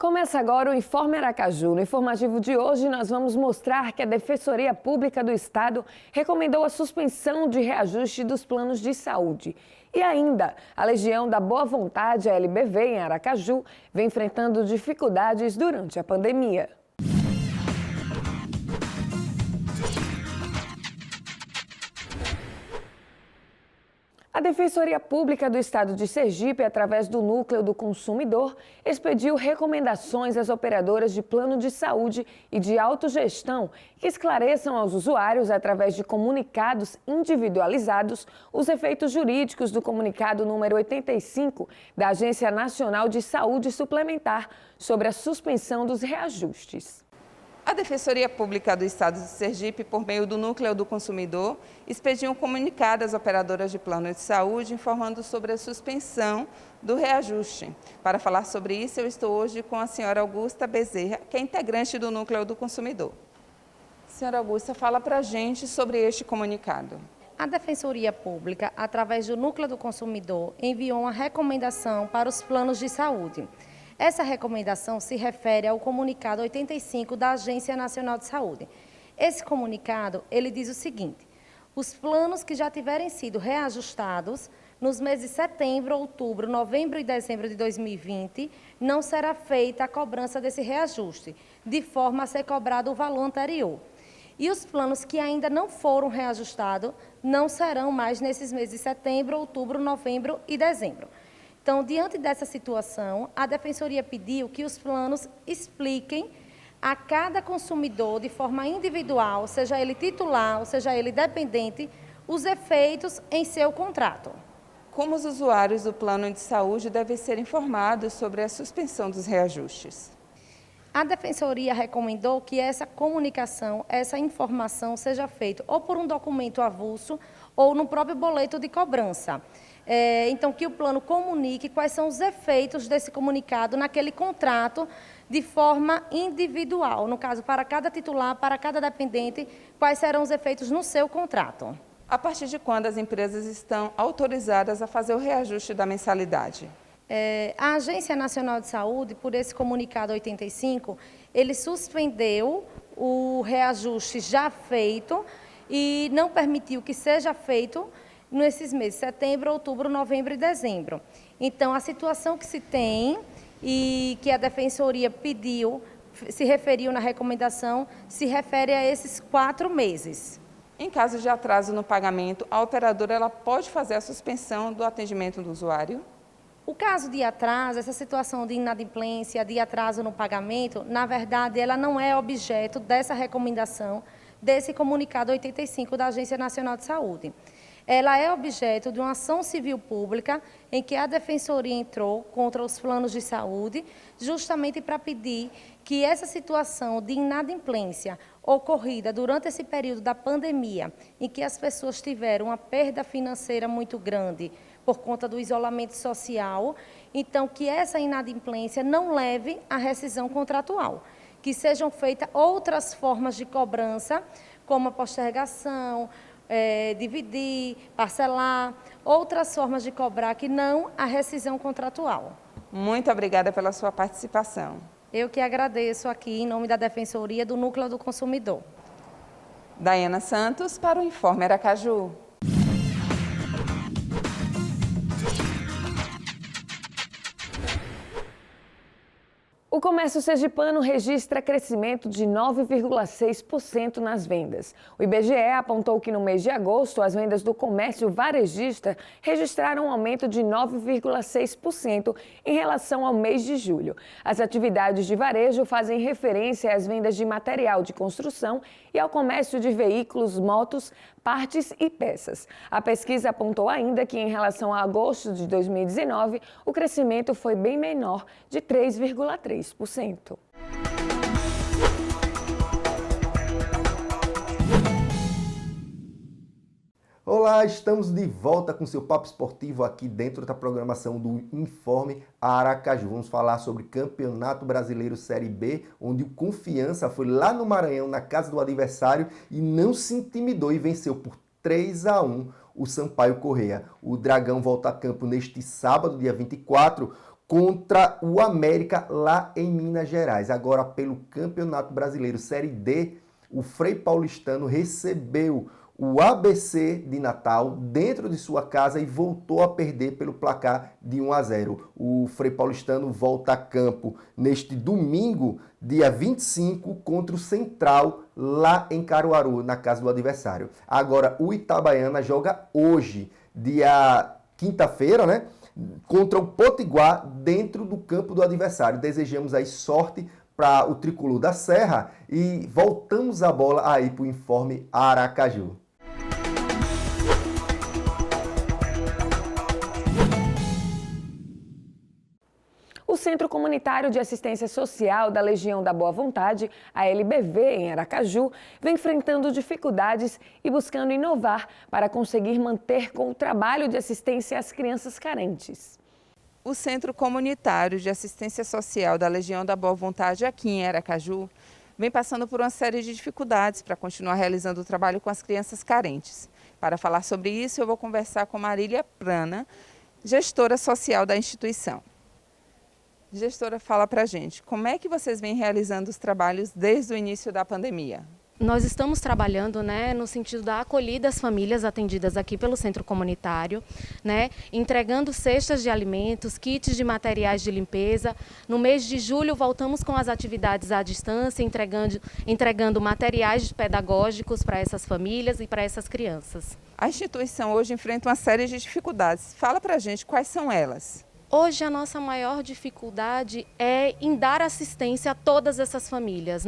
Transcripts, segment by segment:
Começa agora o Informe Aracaju. No informativo de hoje, nós vamos mostrar que a Defensoria Pública do Estado recomendou a suspensão de reajuste dos planos de saúde. E ainda, a Legião da Boa Vontade, a LBV, em Aracaju, vem enfrentando dificuldades durante a pandemia. A Defensoria Pública do Estado de Sergipe, através do Núcleo do Consumidor, expediu recomendações às operadoras de plano de saúde e de autogestão que esclareçam aos usuários, através de comunicados individualizados, os efeitos jurídicos do comunicado número 85 da Agência Nacional de Saúde Suplementar sobre a suspensão dos reajustes. A Defensoria Pública do Estado de Sergipe, por meio do Núcleo do Consumidor, expediu um comunicado às operadoras de plano de saúde informando sobre a suspensão do reajuste. Para falar sobre isso, eu estou hoje com a senhora Augusta Bezerra, que é integrante do Núcleo do Consumidor. Senhora Augusta, fala para a gente sobre este comunicado. A Defensoria Pública, através do Núcleo do Consumidor, enviou uma recomendação para os planos de saúde. Essa recomendação se refere ao comunicado 85 da Agência Nacional de Saúde. Esse comunicado, ele diz o seguinte: os planos que já tiverem sido reajustados nos meses de setembro, outubro, novembro e dezembro de 2020, não será feita a cobrança desse reajuste, de forma a ser cobrado o valor anterior. E os planos que ainda não foram reajustados não serão mais nesses meses de setembro, outubro, novembro e dezembro. Então, diante dessa situação, a Defensoria pediu que os planos expliquem a cada consumidor, de forma individual, seja ele titular ou seja ele dependente, os efeitos em seu contrato. Como os usuários do plano de saúde devem ser informados sobre a suspensão dos reajustes? A Defensoria recomendou que essa comunicação, essa informação seja feita ou por um documento avulso ou no próprio boleto de cobrança. Então, que o plano comunique quais são os efeitos desse comunicado naquele contrato de forma individual. No caso, para cada titular, para cada dependente, quais serão os efeitos no seu contrato. A partir de quando as empresas estão autorizadas a fazer o reajuste da mensalidade? A Agência Nacional de Saúde, por esse comunicado 85, ele suspendeu o reajuste já feito e não permitiu que seja feito nesses meses, setembro, outubro, novembro e dezembro. Então, a situação que se tem e que a Defensoria pediu, se referiu na recomendação, se refere a esses 4 meses. Em caso de atraso no pagamento, a operadora ela pode fazer a suspensão do atendimento do usuário? O caso de atraso, essa situação de inadimplência, de atraso no pagamento, na verdade, ela não é objeto dessa recomendação, desse comunicado 85 da Agência Nacional de Saúde. Ela é objeto de uma ação civil pública em que a Defensoria entrou contra os planos de saúde, justamente para pedir que essa situação de inadimplência ocorrida durante esse período da pandemia, em que as pessoas tiveram uma perda financeira muito grande por conta do isolamento social, então que essa inadimplência não leve à rescisão contratual, que sejam feitas outras formas de cobrança, como a postergação, dividir, parcelar, outras formas de cobrar que não a rescisão contratual. Muito obrigada pela sua participação. Eu que agradeço aqui em nome da Defensoria do Núcleo do Consumidor. Daiana Santos para o Informe Aracaju. O comércio sergipano registra crescimento de 9,6% nas vendas. O IBGE apontou que no mês de agosto, as vendas do comércio varejista registraram um aumento de 9,6% em relação ao mês de julho. As atividades de varejo fazem referência às vendas de material de construção e ao comércio de veículos, motos, partes e peças. A pesquisa apontou ainda que, em relação a agosto de 2019, o crescimento foi bem menor, de 3,3%. Olá, estamos de volta com seu papo esportivo aqui dentro da programação do Informe Aracaju. Vamos falar sobre Campeonato Brasileiro Série B, onde o Confiança foi lá no Maranhão, na casa do adversário, e não se intimidou e venceu por 3-1 o Sampaio Corrêa. O Dragão volta a campo neste sábado, dia 24, contra o América lá em Minas Gerais. Agora, pelo Campeonato Brasileiro Série D, o Frei Paulistano recebeu o ABC de Natal dentro de sua casa e voltou a perder pelo placar de 1-0. O Frei Paulistano volta a campo neste domingo, dia 25, contra o Central, lá em Caruaru, na casa do adversário. Agora, o Itabaiana joga hoje, dia quinta-feira, né? Contra o Potiguar, dentro do campo do adversário. Desejamos aí sorte para o Tricolor da Serra e voltamos a bola aí para o Informe Aracaju. O Centro Comunitário de Assistência Social da Legião da Boa Vontade, a LBV, em Aracaju, vem enfrentando dificuldades e buscando inovar para conseguir manter com o trabalho de assistência às crianças carentes. O Centro Comunitário de Assistência Social da Legião da Boa Vontade, aqui em Aracaju, vem passando por uma série de dificuldades para continuar realizando o trabalho com as crianças carentes. Para falar sobre isso, eu vou conversar com Marília Prana, gestora social da instituição. Gestora, fala para a gente, como é que vocês vêm realizando os trabalhos desde o início da pandemia? Nós estamos trabalhando, no sentido da acolhida às famílias atendidas aqui pelo centro comunitário, entregando cestas de alimentos, kits de materiais de limpeza. No mês de julho voltamos com as atividades à distância, entregando materiais pedagógicos para essas famílias e para essas crianças. A instituição hoje enfrenta uma série de dificuldades. Fala para a gente quais são elas. Hoje a nossa maior dificuldade é em dar assistência a todas essas famílias,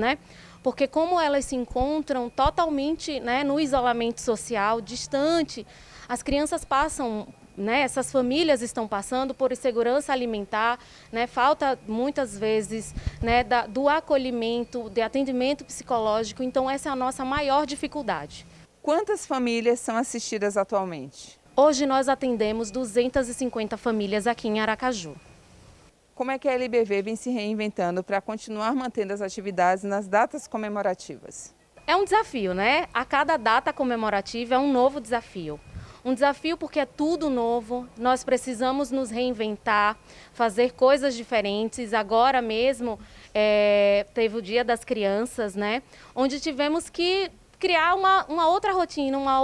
Porque como elas se encontram totalmente no isolamento social, distante, as crianças passam, essas famílias estão passando por insegurança alimentar, falta muitas vezes do acolhimento, de atendimento psicológico, então essa é a nossa maior dificuldade. Quantas famílias são assistidas atualmente? Hoje nós atendemos 250 famílias aqui em Aracaju. Como é que a LBV vem se reinventando para continuar mantendo as atividades nas datas comemorativas? É um desafio, A cada data comemorativa é um novo desafio. Um desafio porque é tudo novo, nós precisamos nos reinventar, fazer coisas diferentes. Agora mesmo teve o Dia das Crianças, onde tivemos que criar uma outra rotina, uma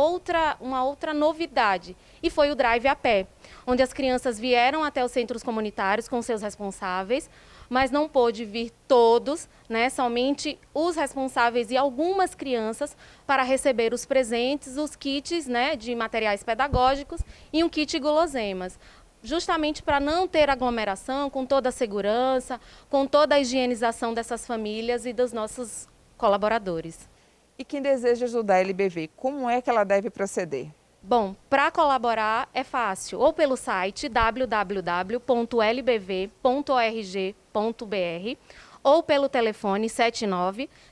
outra novidade. E foi o Drive a Pé, onde as crianças vieram até os centros comunitários com seus responsáveis, mas não pôde vir todos, somente os responsáveis e algumas crianças para receber os presentes, os kits de materiais pedagógicos e um kit guloseimas. Justamente para não ter aglomeração, com toda a segurança, com toda a higienização dessas famílias e dos nossos colaboradores. E quem deseja ajudar a LBV, como é que ela deve proceder? Bom, para colaborar é fácil, ou pelo site www.lbv.org.br ou pelo telefone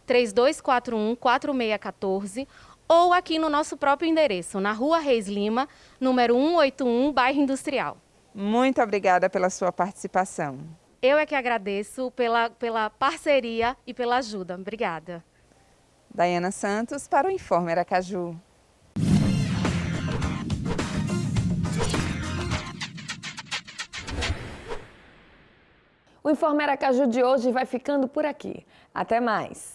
79-3241-4614 ou aqui no nosso próprio endereço, na Rua Reis Lima, número 181, Bairro Industrial. Muito obrigada pela sua participação. Eu é que agradeço pela parceria e pela ajuda. Obrigada. Daiana Santos para o Informe Aracaju. O Informe Aracaju de hoje vai ficando por aqui. Até mais!